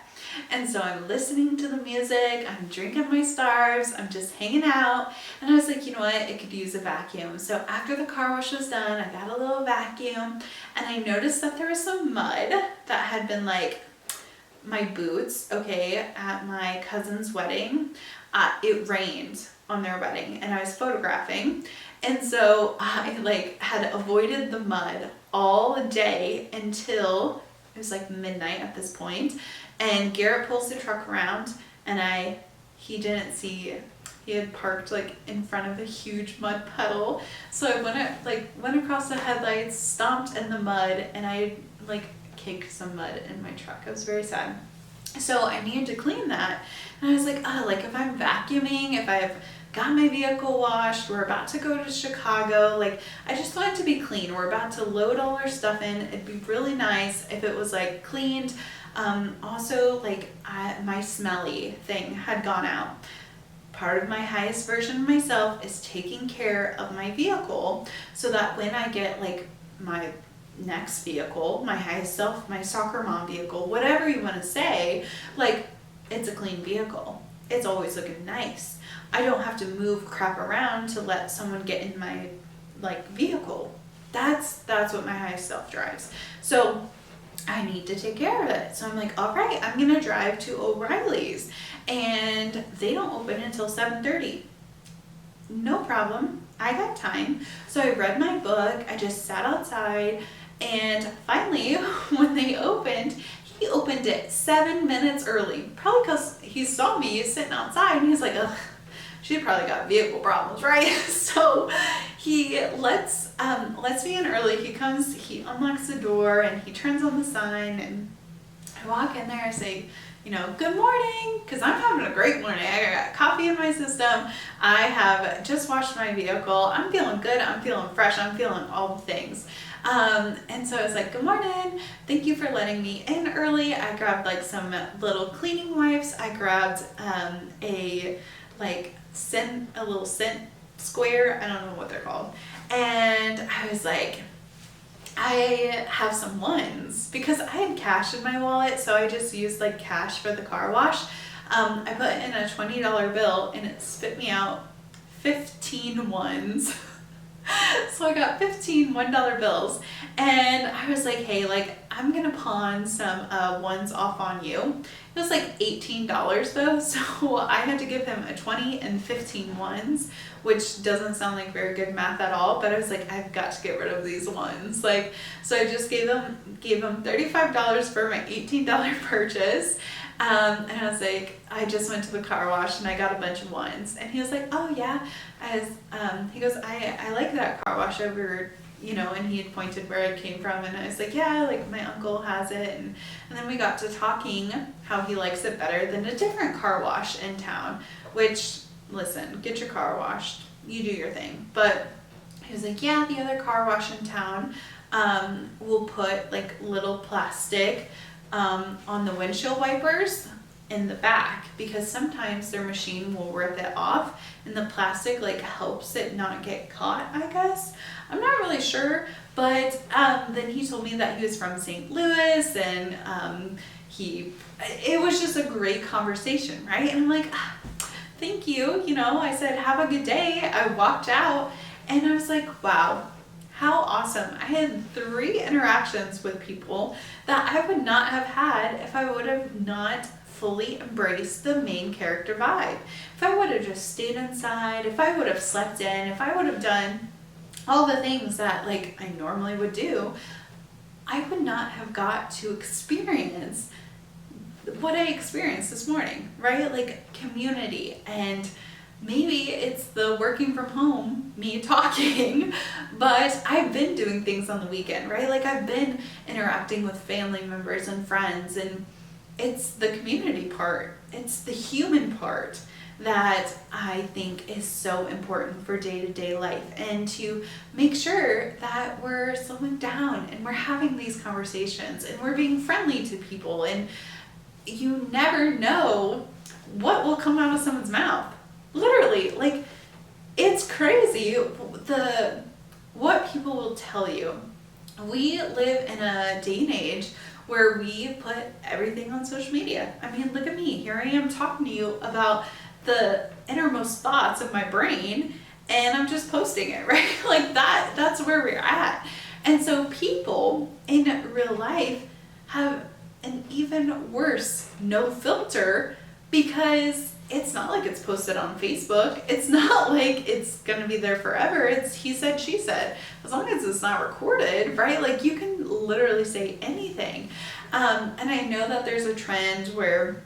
And so I'm listening to the music, I'm drinking my Stars, I'm just hanging out. And I was like, you know what, it could use a vacuum. So after the car wash was done, I got a little vacuum, and I noticed that there was some mud that had been like my boots, okay, at my cousin's wedding. It rained on their wedding, and I was photographing. And so I like had avoided the mud all day until it was like midnight at this point. And Garrett pulls the truck around, and he didn't see, he had parked like in front of a huge mud puddle. So I went across the headlights, stomped in the mud, and I like caked some mud in my truck. I was very sad. So I needed to clean that. And I was like, oh, like if I'm vacuuming, if I've got my vehicle washed, we're about to go to Chicago, like I just want it to be clean. We're about to load all our stuff in. It'd be really nice if it was like cleaned. Also, like my smelly thing had gone out. Part of my highest version of myself is taking care of my vehicle so that when I get like my next vehicle, my highest self, my soccer mom vehicle, whatever you want to say, like it's a clean vehicle. It's always looking nice. I don't have to move crap around to let someone get in my like vehicle. That's what my highest self drives. So I need to take care of it. So I'm like, all right, I'm gonna drive to O'Reilly's, and they don't open until 7:30. No problem, I got time. So I read my book, I just sat outside, and finally when they opened, he opened it 7 minutes early, probably because he saw me sitting outside and he's like, ugh, she probably got vehicle problems, right? So he lets me in early. He comes, he unlocks the door, and he turns on the sign, and I walk in there, I say, you know, good morning, because I'm having a great morning. I got coffee in my system. I have just washed my vehicle. I'm feeling good. I'm feeling fresh. I'm feeling all the things. And so I was like, good morning. Thank you for letting me in early. I grabbed like some little cleaning wipes. I grabbed a little scent square. I don't know what they're called. And I was like, I have some ones because I had cash in my wallet, so I just used like cash for the car wash. I put in a $20 bill and it spit me out 15 ones. So I got 15 $1 bills, and I was like, hey, like I'm gonna pawn some ones off on you. It was like $18 though, so I had to give him a 20 and 15 ones, which doesn't sound like very good math at all, but I was like, I've got to get rid of these ones. Like, so I just gave him $35 for my $18 purchase. And I was like, I just went to the car wash and I got a bunch of ones. And he was like, oh yeah. He goes, I like that car wash over, you know, and he had pointed where it came from. And I was like, yeah, like my uncle has it. And then we got to talking how he likes it better than a different car wash in town, which, listen, get your car washed, you do your thing. But he was like, yeah, the other car wash in town will put like little plastic on the windshield wipers in the back, because sometimes their machine will rip it off and the plastic like helps it not get caught, I guess. I'm not really sure, but then he told me that he was from St. Louis, and it was just a great conversation, right? And I'm like, thank you, you know, I said, have a good day. I walked out and I was like, wow, how awesome. I had 3 interactions with people that I would not have had if I would have not fully embraced the main character vibe. If I would have just stayed inside, if I would have slept in, if I would have done all the things that like I normally would do, I would not have got to experience what I experienced this morning, right? Like community, and maybe it's the working from home, me talking, but I've been doing things on the weekend, right? Like I've been interacting with family members and friends, and it's the community part, it's the human part that I think is so important for day-to-day life, and to make sure that we're slowing down and we're having these conversations and we're being friendly to people. And you never know what will come out of someone's mouth. Literally, like, it's crazy what people will tell you. We live in a day and age where we put everything on social media. I mean, look at me. Here I am talking to you about the innermost thoughts of my brain, and I'm just posting it, right? Like that's where we're at. And so people in real life have an even worse no filter, because it's not like it's posted on Facebook. It's not like it's gonna be there forever. It's he said, she said. As long as it's not recorded, right? Like you can literally say anything. And I know that there's a trend where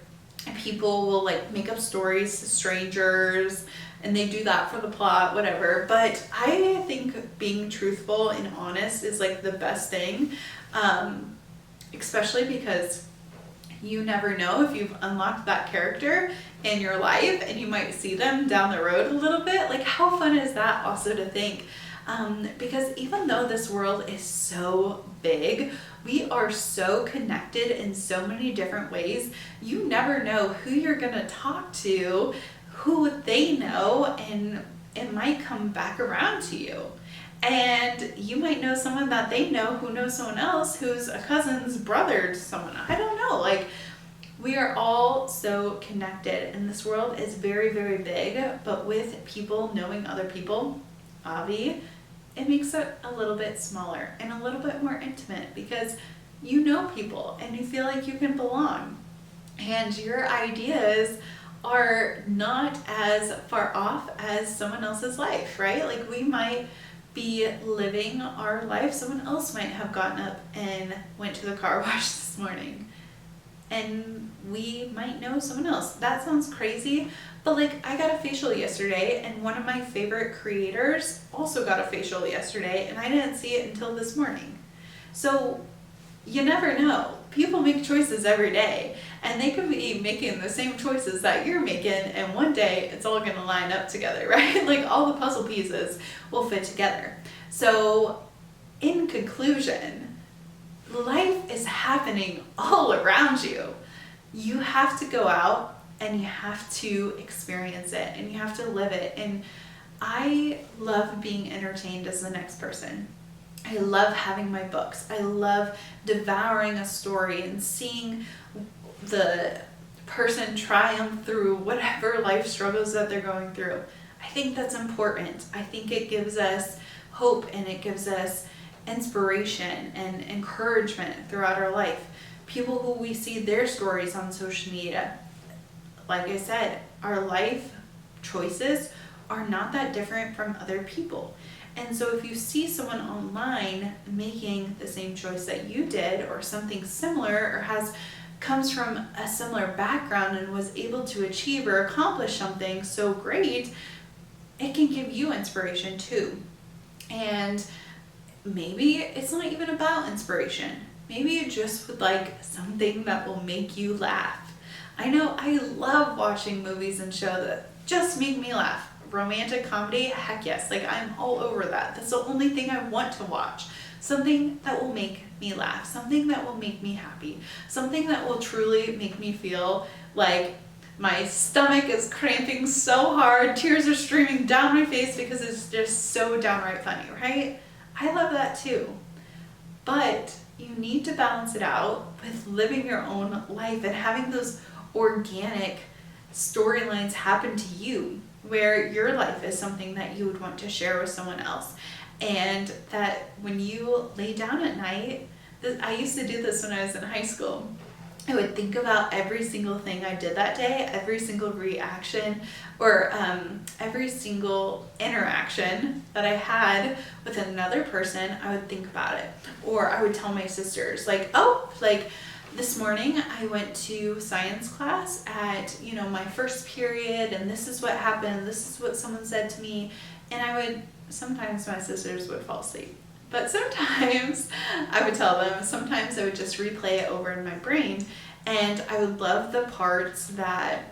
people will like make up stories to strangers, and they do that for the plot, whatever. But I think being truthful and honest is like the best thing, especially because you never know if you've unlocked that character in your life and you might see them down the road a little bit. Like how fun is that also to think? Because even though this world is so big, we are so connected in so many different ways. You never know who you're gonna talk to, who they know, and it might come back around to you. And you might know someone that they know who knows someone else who's a cousin's brother to someone. I don't know. Like, we are all so connected, and this world is very, very big. But with people knowing other people, Avi, it makes it a little bit smaller and a little bit more intimate, because you know people and you feel like you can belong, and your ideas are not as far off as someone else's life, right? Like we might be living our life, someone else might have gotten up and went to the car wash this morning, and we might know someone else. That sounds crazy, but like I got a facial yesterday, and one of my favorite creators also got a facial yesterday, and I didn't see it until this morning. So you never know. People make choices every day, and they could be making the same choices that you're making, and one day it's all gonna line up together, right? Like all the puzzle pieces will fit together. So in conclusion, life is happening all around you. You have to go out and you have to experience it, and you have to live it. And I love being entertained as the next person. I love having my books. I love devouring a story and seeing the person triumph through whatever life struggles that they're going through. I think that's important. I think it gives us hope, and it gives us inspiration and encouragement throughout our life. People who we see their stories on social media, like I said, our life choices are not that different from other people. And so if you see someone online making the same choice that you did, or something similar, or comes from a similar background and was able to achieve or accomplish something so great, it can give you inspiration too. And maybe it's not even about inspiration. Maybe you just would like something that will make you laugh. I know I love watching movies and shows that just make me laugh. Romantic comedy, heck yes, like I'm all over that. That's the only thing I want to watch. Something that will make me laugh, something that will make me happy, something that will truly make me feel like my stomach is cramping so hard, tears are streaming down my face because it's just so downright funny, right? I love that too. But you need to balance it out with living your own life and having those organic storylines happen to you, where your life is something that you would want to share with someone else. And that when you lay down at night, I used to do this when I was in high school. I would think about every single thing I did that day, every single reaction, or every single interaction that I had with another person. I would think about it. Or I would tell my sisters, like, oh, like this morning I went to science class at, my first period, and this is what happened, this is what someone said to me. And sometimes my sisters would fall asleep. But sometimes I would tell them, sometimes I would just replay it over in my brain, and I would love the parts that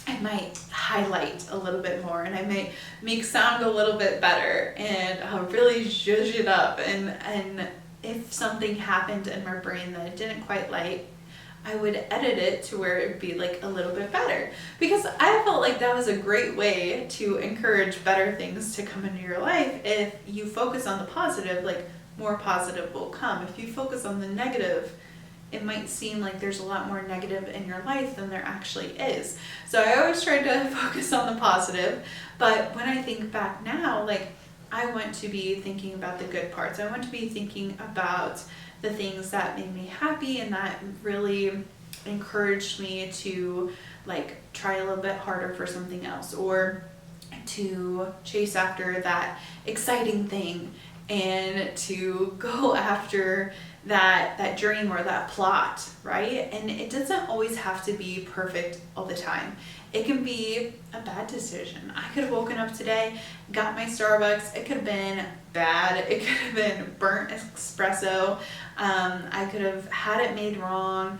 I might highlight a little bit more, and I might make sound a little bit better, and I'll really zhuzh it up. And if something happened in my brain that I didn't quite like, I would edit it to where it would be like a little bit better, because I felt like that was a great way to encourage better things to come into your life. If you focus on the positive, like more positive will come. If you focus on the negative, it might seem like there's a lot more negative in your life than there actually is. So I always try to focus on the positive, but when I think back now, like I want to be thinking about the good parts. I want to be thinking about the things that made me happy and that really encouraged me to like try a little bit harder for something else, or to chase after that exciting thing and to go after that dream or that plot, right? And it doesn't always have to be perfect all the time. It can be a bad decision. I could have woken up today, got my Starbucks. It could have been bad. It could have been burnt espresso. I could have had it made wrong.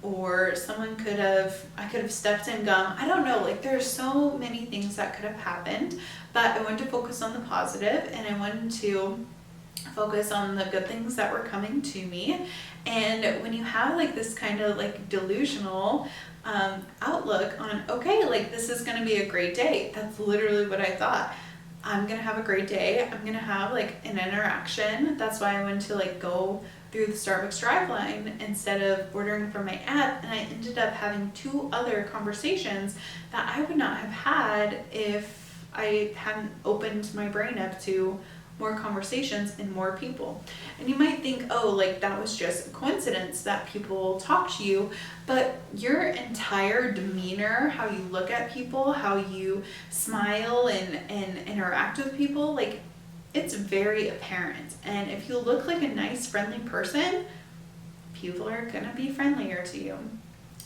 Or I could have stepped in gum. I don't know, like there's so many things that could have happened, but I wanted to focus on the positive, and I wanted to focus on the good things that were coming to me. And when you have like this kind of like delusional outlook on, okay, like this is going to be a great day. That's literally what I thought. I'm going to have a great day. I'm going to have like an interaction. That's why I went to like go through the Starbucks drive line instead of ordering from my app. And I ended up having 2 other conversations that I would not have had if I hadn't opened my brain up to more conversations and more people. And you might think, oh, like that was just a coincidence that people talk to you, but your entire demeanor, how you look at people, how you smile and interact with people, like it's very apparent. And if you look like a nice, friendly person, people are gonna be friendlier to you.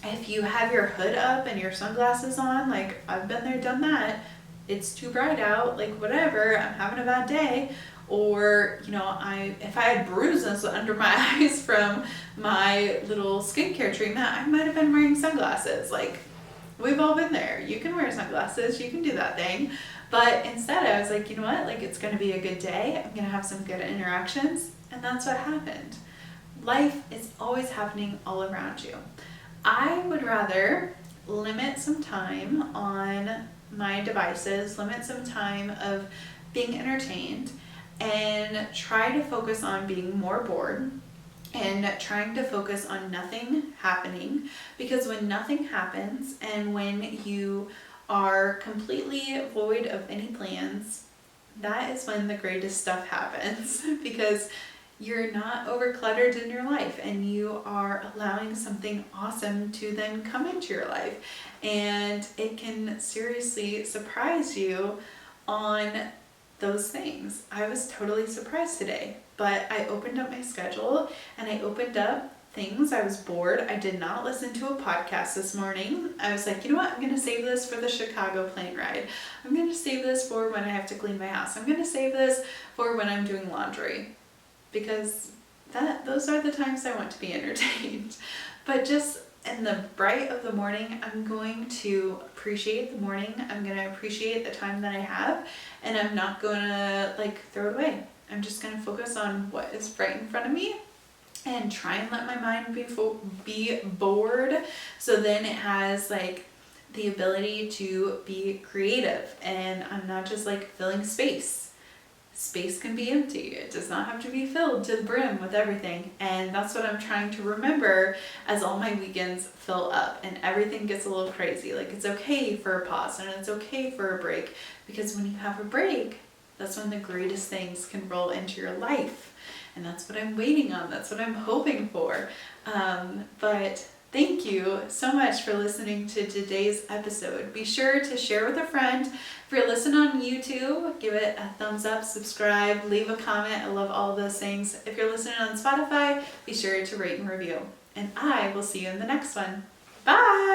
If you have your hood up and your sunglasses on, like I've been there, done that, it's too bright out, like whatever, I'm having a bad day. Or, if I had bruises under my eyes from my little skincare treatment, I might have been wearing sunglasses. Like, we've all been there. You can wear sunglasses, you can do that thing. But instead I was like, you know what, like it's gonna be a good day, I'm gonna have some good interactions, and that's what happened. Life is always happening all around you. I would rather limit some time on my devices, limit some time of being entertained, and try to focus on being more bored and trying to focus on nothing happening. Because when nothing happens and when you are completely void of any plans, that is when the greatest stuff happens. Because you're not overcluttered in your life and you are allowing something awesome to then come into your life. And it can seriously surprise you on those things. I was totally surprised today, but I opened up my schedule and I opened up things. I was bored. I did not listen to a podcast this morning. I was like, you know what? I'm going to save this for the Chicago plane ride. I'm going to save this for when I have to clean my house. I'm going to save this for when I'm doing laundry, because those are the times I want to be entertained. But just in the bright of the morning, I'm going to appreciate the morning. I'm going to appreciate the time that I have, and I'm not going to like throw it away. I'm just going to focus on what is right in front of me and try and let my mind be bored, so then it has like the ability to be creative, and I'm not just like filling space. Space can be empty. It does not have to be filled to the brim with everything. And that's what I'm trying to remember as all my weekends fill up and everything gets a little crazy. Like, it's okay for a pause and it's okay for a break, because when you have a break, that's when the greatest things can roll into your life. and that's what I'm waiting on. That's what I'm hoping for. But thank you so much for listening to today's episode. Be sure to share with a friend. If you're listening on YouTube, give it a thumbs up, subscribe, leave a comment. I love all those things. If you're listening on Spotify, be sure to rate and review. And I will see you in the next one. Bye!